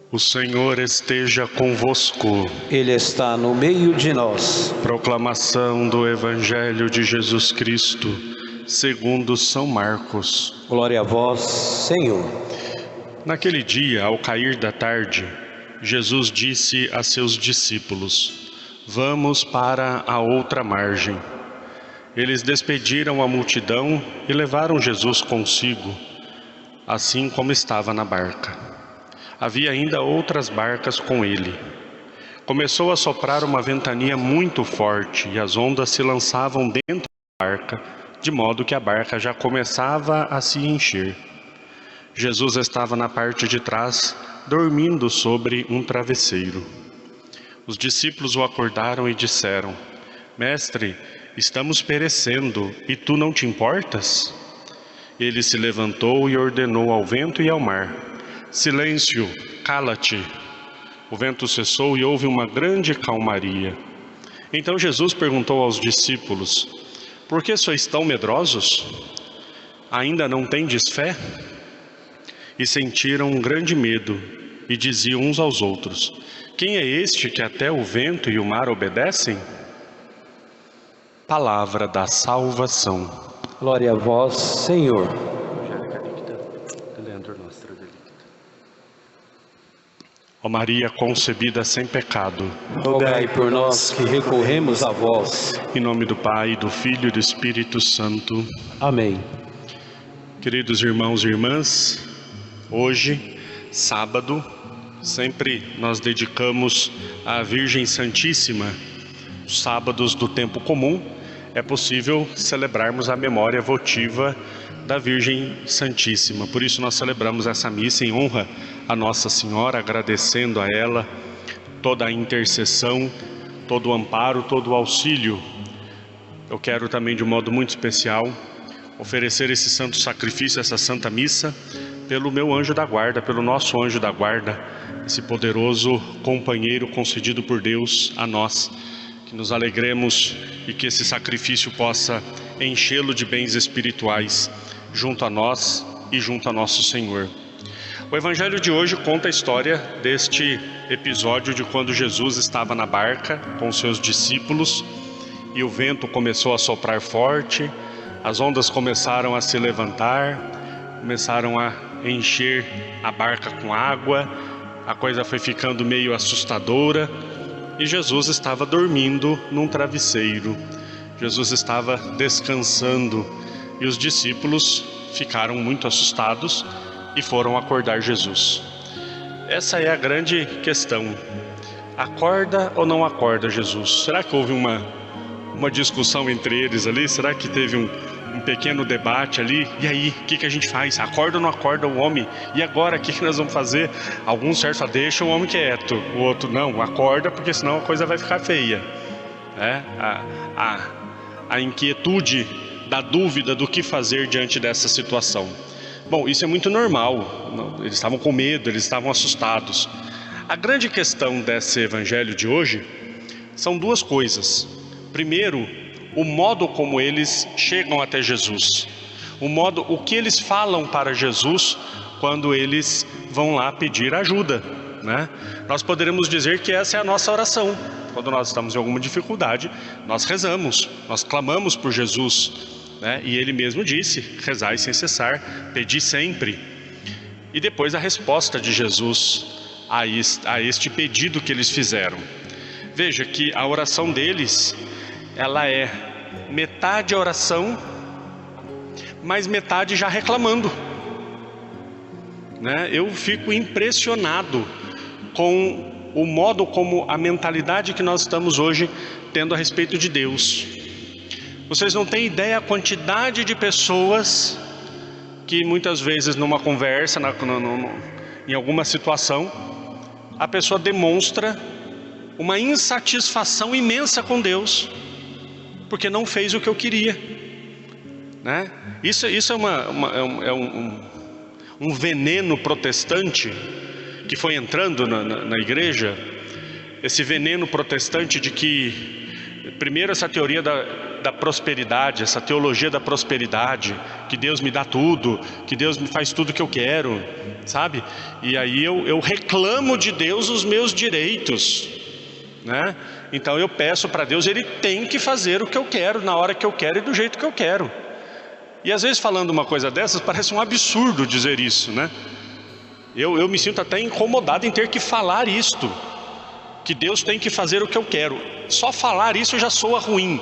O Senhor esteja convosco. Ele está no meio de nós. Proclamação do Evangelho de Jesus Cristo, segundo São Marcos. Glória a vós, Senhor. Naquele dia, ao cair da tarde, Jesus disse a seus discípulos: Vamos para a outra margem. Eles despediram a multidão e levaram Jesus consigo, assim como estava na barca. Havia ainda outras barcas com ele. Começou a soprar uma ventania muito forte e as ondas se lançavam dentro da barca, de modo que a barca já começava a se encher. Jesus estava na parte de trás, dormindo sobre um travesseiro. Os discípulos o acordaram e disseram: Mestre, estamos perecendo, e tu não te importas? Ele se levantou e ordenou ao vento e ao mar: Silêncio, cala-te. O vento cessou e houve uma grande calmaria. Então Jesus perguntou aos discípulos: Por que sois tão medrosos? Ainda não tendes fé? E sentiram um grande medo e diziam uns aos outros: Quem é este que até o vento e o mar obedecem? Palavra da salvação. Glória a vós, Senhor. Ó Maria concebida sem pecado, Rogai por nós que recorremos a vós. em nome do Pai, do Filho e do Espírito Santo. Amém. Queridos irmãos e irmãs, hoje, sábado, sempre nós dedicamos à Virgem Santíssima. Os sábados do tempo comum é possível celebrarmos a memória votiva da Virgem Santíssima. Por isso nós celebramos essa missa em honra a Nossa Senhora, agradecendo a ela toda a intercessão, todo o amparo, todo o auxílio. Eu quero também, de um modo muito especial, oferecer esse santo sacrifício, essa santa missa, pelo meu anjo da guarda, pelo nosso anjo da guarda, esse poderoso companheiro concedido por Deus a nós. Que nos alegremos e que esse sacrifício possa enchê-lo de bens espirituais junto a nós e junto a nosso Senhor. O Evangelho de hoje conta a história deste episódio de quando Jesus estava na barca com seus discípulos e o vento começou a soprar forte, as ondas começaram a se levantar, começaram a encher a barca com água, a coisa foi ficando meio assustadora e Jesus estava dormindo num travesseiro. Jesus estava descansando e os discípulos ficaram muito assustados e foram acordar Jesus. Essa é a grande questão. Acorda ou não acorda Jesus? Será que houve uma discussão entre eles ali? Será que teve um pequeno debate ali? E aí, o que a gente faz? Acorda ou não acorda o homem? E agora, o que nós vamos fazer? Alguns certos falam, deixa o homem quieto. O outro, não, acorda, porque senão a coisa vai ficar feia. A inquietude da dúvida do que fazer diante dessa situação. Bom, isso é muito normal. Eles estavam com medo, eles estavam assustados. A grande questão desse evangelho de hoje são duas coisas. Primeiro, o modo como eles chegam até Jesus. O que eles falam para Jesus quando eles vão lá pedir ajuda, né? Nós poderemos dizer que essa é a nossa oração. Quando nós estamos em alguma dificuldade, nós rezamos, nós clamamos por Jesus, né? E ele mesmo disse: rezai sem cessar, pedi sempre. E depois a resposta de Jesus a este pedido que eles fizeram. Veja que a oração deles, ela é metade oração, mas metade já reclamando, né? Eu fico impressionado com o modo como a mentalidade que nós estamos hoje tendo a respeito de Deus. Vocês não têm ideia a quantidade de pessoas que muitas vezes numa conversa, em alguma situação, a pessoa demonstra uma insatisfação imensa com Deus, porque não fez o que eu queria, né? Isso é um veneno protestante que foi entrando na igreja. Esse veneno protestante de que, primeiro, essa teoria da da prosperidade, essa teologia da prosperidade, que Deus me dá tudo, que Deus me faz tudo que eu quero, sabe? E aí eu reclamo de Deus os meus direitos, né? Então eu peço para Deus, Ele tem que fazer o que eu quero, na hora que eu quero e do jeito que eu quero. E às vezes falando uma coisa dessas, parece um absurdo dizer isso, né? Eu me sinto até incomodado em ter que falar isto, que Deus tem que fazer o que eu quero. Só falar isso já soa ruim.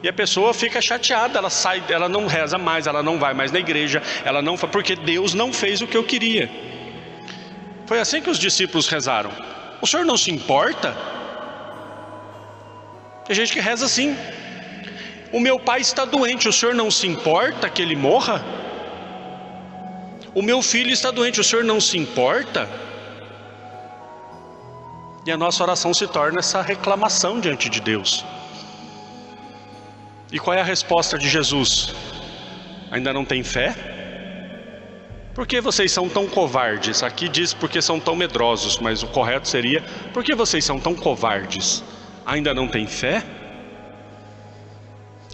E a pessoa fica chateada, ela sai, ela não reza mais, ela não vai mais na igreja, ela não, porque Deus não fez o que eu queria. Foi assim que os discípulos rezaram. O Senhor não se importa? Tem gente que reza assim. O meu pai está doente, o Senhor não se importa que ele morra? O meu filho está doente, o Senhor não se importa? E a nossa oração se torna essa reclamação diante de Deus. E qual é a resposta de Jesus? Ainda não tem fé? Por que vocês são tão covardes? Aqui diz porque são tão medrosos, mas o correto seria: por que vocês são tão covardes? Ainda não tem fé?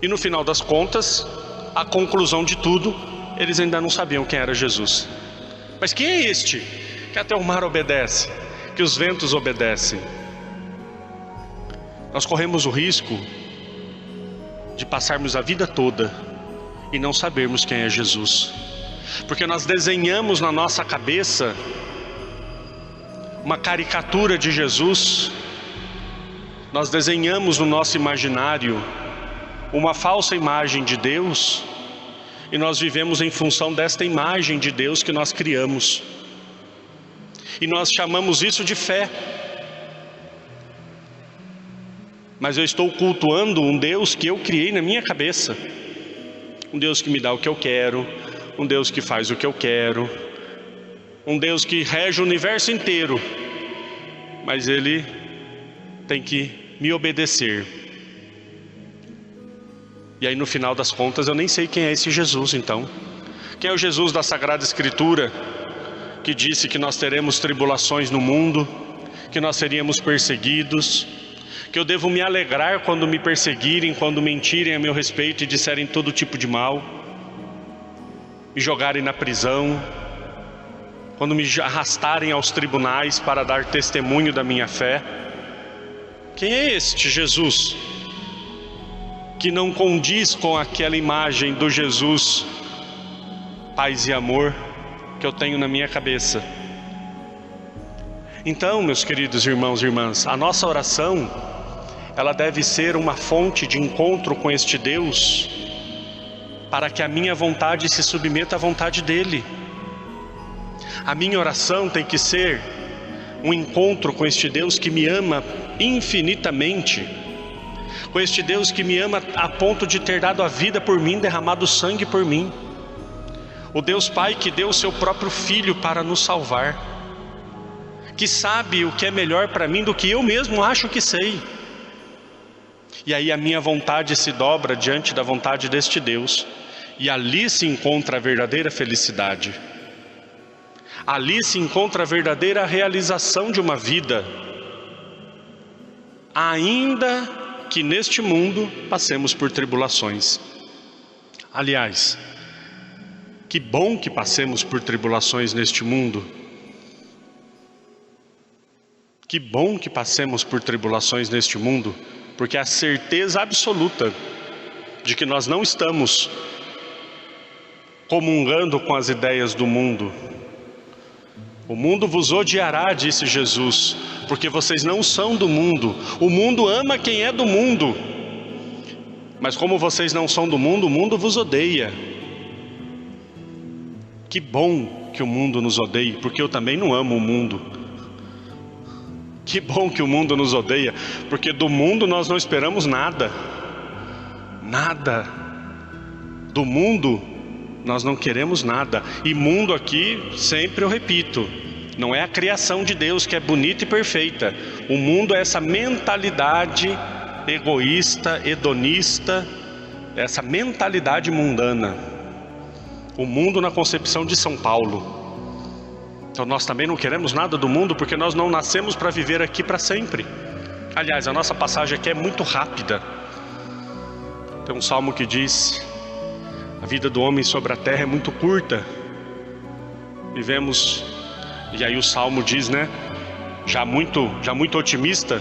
E no final das contas, a conclusão de tudo, eles ainda não sabiam quem era Jesus. Mas quem é este que até o mar obedece, que os ventos obedecem? Nós corremos o risco de passarmos a vida toda e não sabermos quem é Jesus, porque nós desenhamos na nossa cabeça uma caricatura de Jesus, nós desenhamos no nosso imaginário uma falsa imagem de Deus, e nós vivemos em função desta imagem de Deus que nós criamos, e nós chamamos isso de fé. Mas eu estou cultuando um Deus que eu criei na minha cabeça, um Deus que me dá o que eu quero, um Deus que faz o que eu quero, um Deus que rege o universo inteiro, mas Ele tem que me obedecer. E aí no final das contas eu nem sei quem é esse Jesus então. Quem é o Jesus da Sagrada Escritura, que disse que nós teremos tribulações no mundo, que nós seríamos perseguidos, que eu devo me alegrar quando me perseguirem, quando mentirem a meu respeito e disserem todo tipo de mal, me jogarem na prisão, quando me arrastarem aos tribunais para dar testemunho da minha fé. Quem é este Jesus que não condiz com aquela imagem do Jesus paz e amor que eu tenho na minha cabeça? Então, meus queridos irmãos e irmãs, a nossa oração, ela deve ser uma fonte de encontro com este Deus, para que a minha vontade se submeta à vontade dEle. A minha oração tem que ser um encontro com este Deus que me ama infinitamente, com este Deus que me ama a ponto de ter dado a vida por mim, derramado sangue por mim. O Deus Pai que deu o seu próprio Filho para nos salvar, que sabe o que é melhor para mim do que eu mesmo acho que sei. E aí a minha vontade se dobra diante da vontade deste Deus, e ali se encontra a verdadeira felicidade. Ali se encontra a verdadeira realização de uma vida, ainda que neste mundo passemos por tribulações. Aliás, que bom que passemos por tribulações neste mundo. Que bom que passemos por tribulações neste mundo, porque a certeza absoluta de que nós não estamos comungando com as ideias do mundo. O mundo vos odiará, disse Jesus, porque vocês não são do mundo. O mundo ama quem é do mundo, mas como vocês não são do mundo, o mundo vos odeia. Que bom que o mundo nos odeie, porque eu também não amo o mundo. Que bom que o mundo nos odeia, porque do mundo nós não esperamos nada. Nada. Do mundo nós não queremos nada. E mundo aqui, sempre eu repito, não é a criação de Deus que é bonita e perfeita. O mundo é essa mentalidade egoísta, hedonista, essa mentalidade mundana. O mundo na concepção de São Paulo. Então nós também não queremos nada do mundo, porque nós não nascemos para viver aqui para sempre. Aliás, a nossa passagem aqui é muito rápida. Tem um salmo que diz: a vida do homem sobre a terra é muito curta. Vivemos, e aí o salmo diz, né? Já muito otimista,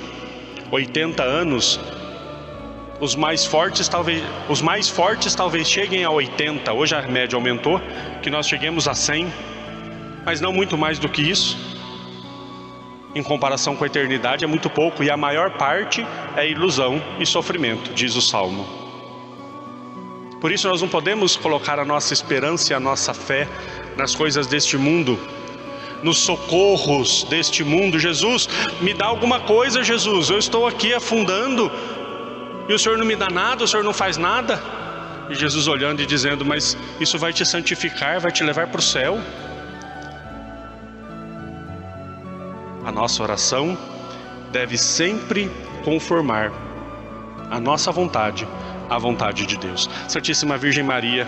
80 anos. Os mais fortes talvez cheguem a 80. Hoje a média aumentou, que nós cheguemos a 100, mas não muito mais do que isso. Em comparação com a eternidade é muito pouco, e a maior parte é ilusão e sofrimento, diz o salmo. Por isso nós não podemos colocar a nossa esperança e a nossa fé nas coisas deste mundo, nos socorros deste mundo. Jesus, me dá alguma coisa, Jesus, eu estou aqui afundando e o Senhor não me dá nada, o Senhor não faz nada. E Jesus olhando e dizendo: mas isso vai te santificar, vai te levar para o céu. A nossa oração deve sempre conformar a nossa vontade à vontade de Deus. Santíssima Virgem Maria,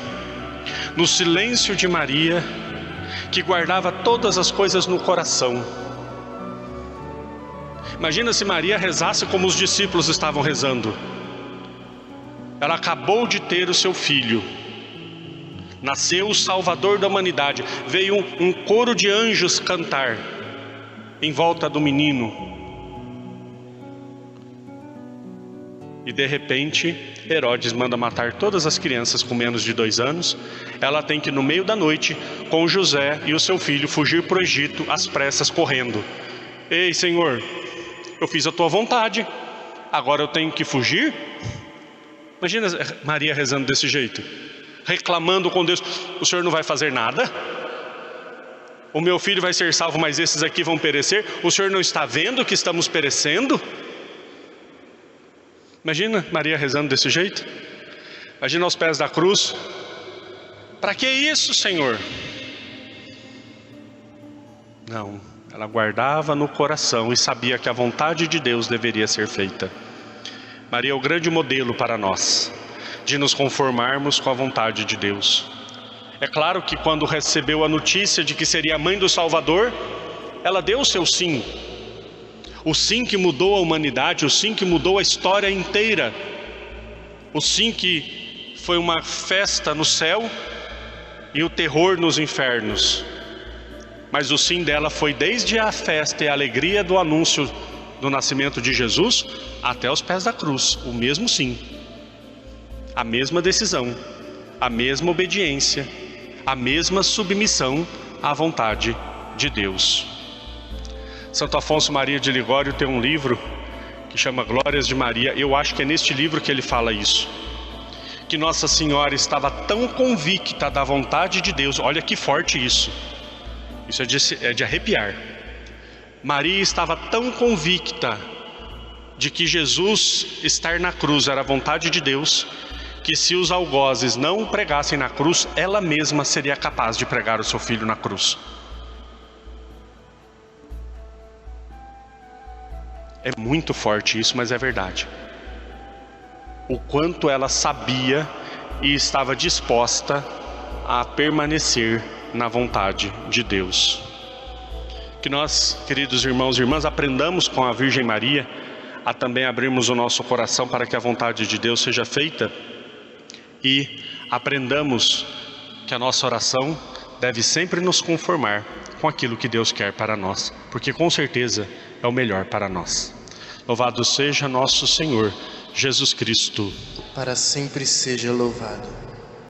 no silêncio de Maria, que guardava todas as coisas no coração. Imagina se Maria rezasse como os discípulos estavam rezando. Ela acabou de ter o seu filho, nasceu o Salvador da humanidade, veio um coro de anjos cantar em volta do menino, e de repente Herodes manda matar todas as crianças com menos de 2 anos. Ela tem que, no meio da noite, com José e o seu filho, fugir para o Egito às pressas, correndo. Ei, Senhor, eu fiz a tua vontade, agora eu tenho que fugir? Imagina Maria rezando desse jeito, reclamando com Deus: o Senhor não vai fazer nada? O meu filho vai ser salvo, mas esses aqui vão perecer? O Senhor não está vendo que estamos perecendo? Imagina Maria rezando desse jeito. Imagina aos pés da cruz: para que isso, Senhor? Não, ela guardava no coração e sabia que a vontade de Deus deveria ser feita. Maria é o grande modelo para nós, de nos conformarmos com a vontade de Deus. É claro que quando recebeu a notícia de que seria a mãe do Salvador, ela deu o seu sim. O sim que mudou a humanidade, o sim que mudou a história inteira. O sim que foi uma festa no céu e o terror nos infernos. Mas o sim dela foi desde a festa e a alegria do anúncio do nascimento de Jesus até os pés da cruz. O mesmo sim, a mesma decisão, a mesma obediência, a mesma submissão à vontade de Deus. Santo Afonso Maria de Ligório tem um livro que chama Glórias de Maria. Eu acho que é neste livro que ele fala isso, que Nossa Senhora estava tão convicta da vontade de Deus. Olha que forte isso é de arrepiar. Maria estava tão convicta de que Jesus estar na cruz era a vontade de Deus, que se os algozes não o pregassem na cruz, ela mesma seria capaz de pregar o seu filho na cruz. É muito forte isso, mas é verdade. O quanto ela sabia e estava disposta a permanecer na vontade de Deus. Que nós, queridos irmãos e irmãs, aprendamos com a Virgem Maria a também abrirmos o nosso coração para que a vontade de Deus seja feita, e aprendamos que a nossa oração deve sempre nos conformar com aquilo que Deus quer para nós, porque com certeza é o melhor para nós. Louvado seja nosso Senhor Jesus Cristo. Para sempre seja louvado.